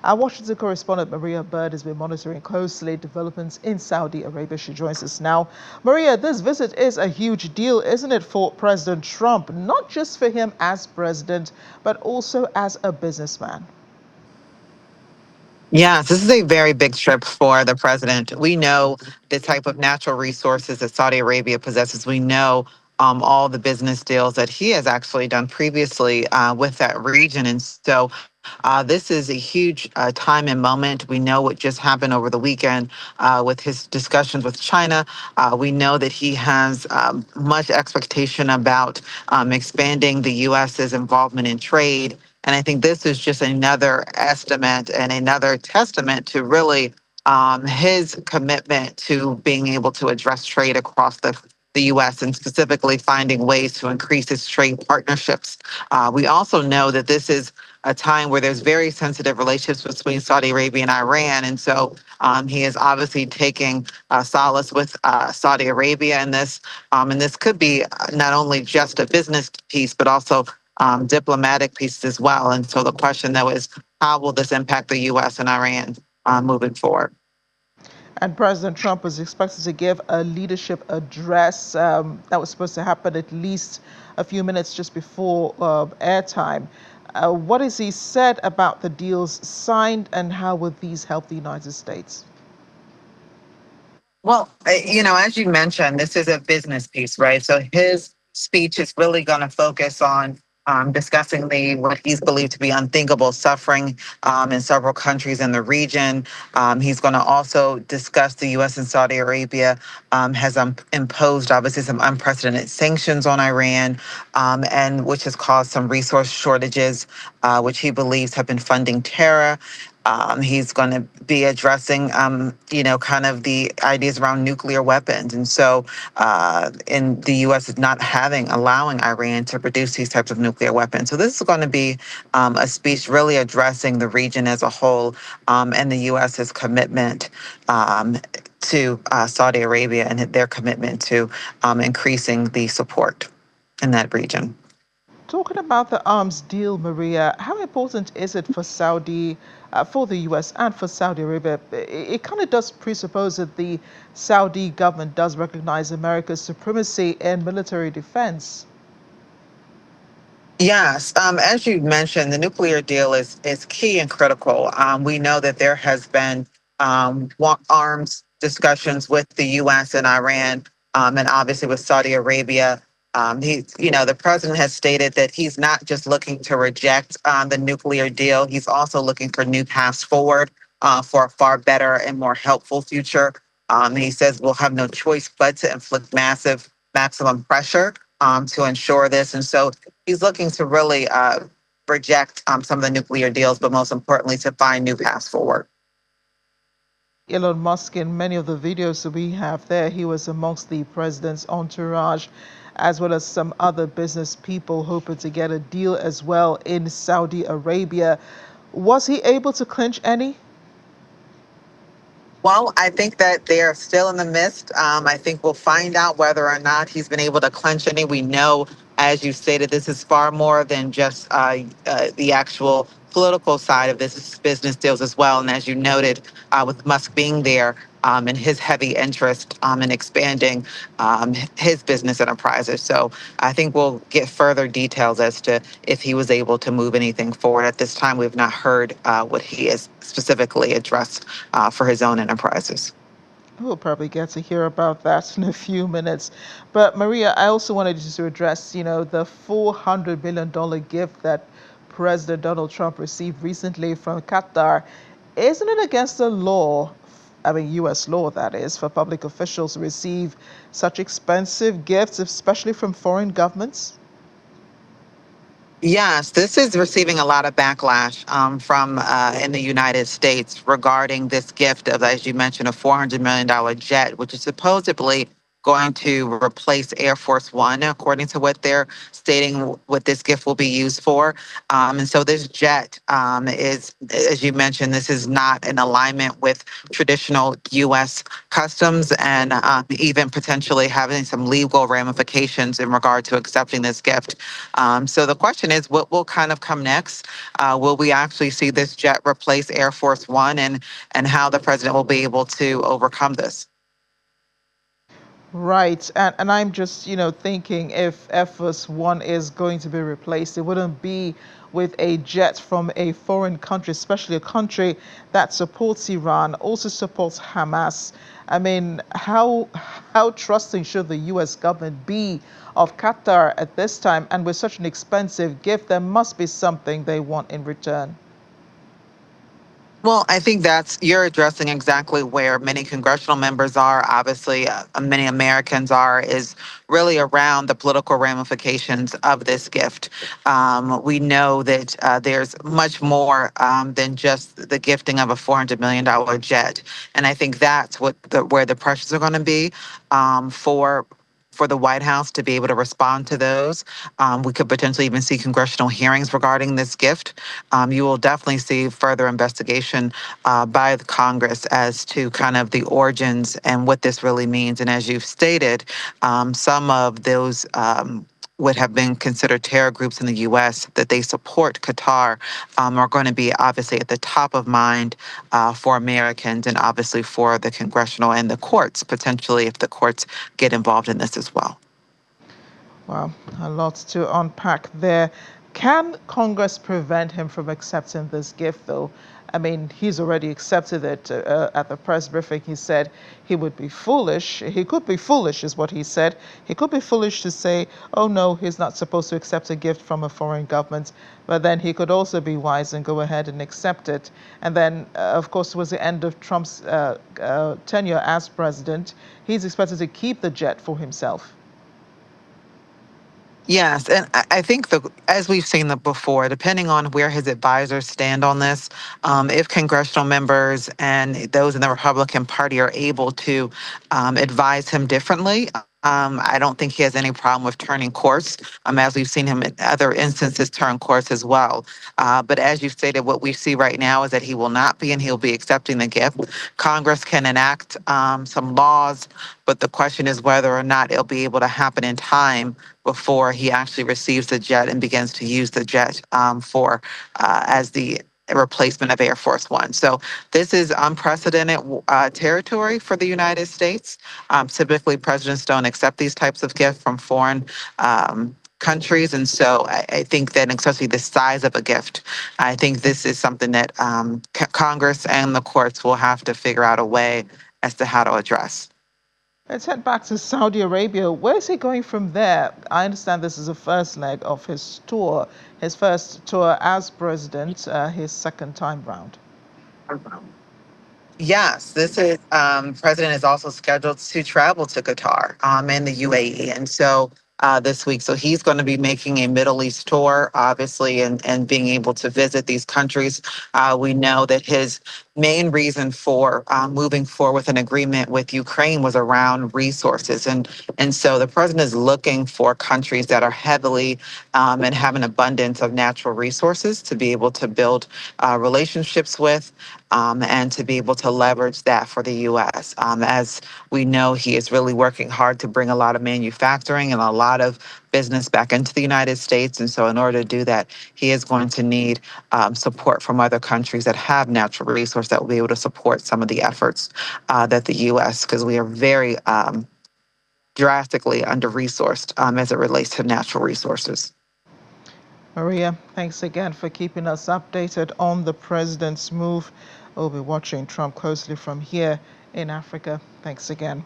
Our Washington correspondent Maria Bird has been monitoring closely developments in Saudi Arabia. She joins us now. Maria, this visit is a huge deal, isn't it, for President Trump? Not just for him as president, but also as a businessman. Yes, this is a very big trip for the president. We know the type of natural resources that Saudi Arabia possesses. We know all the business deals that he has actually done previously with that region. And so this is a huge time and moment. We know what just happened over the weekend with his discussions with China. We know that he has much expectation about expanding the U.S.'s involvement in trade. And I think this is just another estimate and another testament to really his commitment to being able to address trade across the U.S. and specifically finding ways to increase its trade partnerships. We also know that this is a time where there's very sensitive relationships between Saudi Arabia and Iran. And so he is obviously taking solace with Saudi Arabia in this. And this could be not only just a business piece, but also diplomatic pieces as well. And so the question, though, is how will this impact the U.S. and Iran moving forward? And President Trump was expected to give a leadership address that was supposed to happen at least a few minutes just before airtime. What has he said about the deals signed and how will these help the United States? Well, as you mentioned, this is a business piece, right? So his speech is really going to focus on discussing the what he's believed to be unthinkable suffering in several countries in the region. He's going to also discuss the U.S. and Saudi Arabia has imposed obviously some unprecedented sanctions on Iran, and which has caused some resource shortages, which he believes have been funding terror. He's going to be addressing, kind of the ideas around nuclear weapons. And so in the U.S. is not allowing Iran to produce these types of nuclear weapons. So this is going to be a speech really addressing the region as a whole and the U.S.'s commitment to Saudi Arabia and their commitment to increasing the support in that region. Talking about the arms deal, Maria, how important is it for the U.S. and for Saudi Arabia? It kind of does presuppose that the Saudi government does recognize America's supremacy in military defense. Yes, as you mentioned, the nuclear deal is key and critical. We know that there has been arms discussions with the U.S. and Iran, and obviously with Saudi Arabia. The president has stated that he's not just looking to reject the nuclear deal; he's also looking for new paths forward for a far better and more helpful future. He says we'll have no choice but to inflict maximum pressure to ensure this, and so he's looking to really reject some of the nuclear deals, but most importantly, to find new paths forward. Elon Musk, in many of the videos that we have there, he was amongst the president's entourage, as well as some other business people hoping to get a deal as well in Saudi Arabia. Was he able to clinch any? Well, I think that they are still in the midst. I think we'll find out whether or not he's been able to clinch any. We know, as you stated, this is far more than just the actual political side of this. It's business deals as well. And as you noted, with Musk being there and his heavy interest in expanding his business enterprises. So I think we'll get further details as to if he was able to move anything forward. At this time, we've not heard what he has specifically addressed for his own enterprises. We'll probably get to hear about that in a few minutes. But Maria, I also wanted you to address, the $400 million gift that President Donald Trump received recently from Qatar. Isn't it against the law, I mean, U.S. law that is, for public officials to receive such expensive gifts, especially from foreign governments? Yes, this is receiving a lot of backlash from in the United States regarding this gift of, as you mentioned, a $400 million jet, which is supposedly going to replace Air Force One, according to what they're stating what this gift will be used for. And so this jet is, as you mentioned, this is not in alignment with traditional U.S. customs and even potentially having some legal ramifications in regard to accepting this gift. So the question is, what will kind of come next? Will we actually see this jet replace Air Force One, and how the president will be able to overcome this? Right. And I'm just, thinking if Air Force One is going to be replaced, it wouldn't be with a jet from a foreign country, especially a country that supports Iran, also supports Hamas. I mean, how trusting should the US government be of Qatar at this time? And with such an expensive gift, there must be something they want in return. Well, I think you're addressing exactly where many congressional members are. Obviously, many Americans are, is really around the political ramifications of this gift. We know that there's much more than just the gifting of a $400 million jet, and I think that's where the pressures are going to be for the White House to be able to respond to those. We could potentially even see congressional hearings regarding this gift. You will definitely see further investigation by the Congress as to kind of the origins and what this really means. And as you've stated, some of those would have been considered terror groups in the U.S. that they support Qatar are going to be obviously at the top of mind for Americans and obviously for the congressional and the courts, potentially if the courts get involved in this as well. Wow, a lot to unpack there. Can Congress prevent him from accepting this gift, though? I mean, he's already accepted it at the press briefing. He said he would be foolish. He could be foolish, is what he said. He could be foolish to say, oh no, he's not supposed to accept a gift from a foreign government. But then he could also be wise and go ahead and accept it. And then, of course, was the end of Trump's tenure as president. He's expected to keep the jet for himself. Yes, and I think as we've seen before, depending on where his advisors stand on this, if congressional members and those in the Republican Party are able to advise him differently, I don't think he has any problem with turning course, as we've seen him in other instances turn course as well. But as you stated, what we see right now is that he will not be, and he'll be accepting the gift. Congress can enact some laws, but the question is whether or not it'll be able to happen in time before he actually receives the jet and begins to use the jet for as the replacement of Air Force One. So this is unprecedented territory for the United States. Typically, presidents don't accept these types of gifts from foreign countries. And so I think that, especially the size of a gift, I think this is something that Congress and the courts will have to figure out a way as to how to address. Let's head back to Saudi Arabia. Where is he going from there? I understand this is the first leg of his first tour as president, his second time round. Yes, this is president is also scheduled to travel to Qatar and the UAE, and so this week, so he's going to be making a Middle East tour, obviously, and being able to visit these countries. We know that his main reason for moving forward with an agreement with Ukraine was around resources, and so the president is looking for countries that are heavily and have an abundance of natural resources to be able to build relationships with and to be able to leverage that for the U.S. As we know, he is really working hard to bring a lot of manufacturing and a lot of business back into the United States. And so, in order to do that, he is going to need support from other countries that have natural resources that will be able to support some of the efforts that the U.S., because we are very drastically under resourced as it relates to natural resources. Maria, thanks again for keeping us updated on the president's move. We'll be watching Trump closely from here in Africa. Thanks again.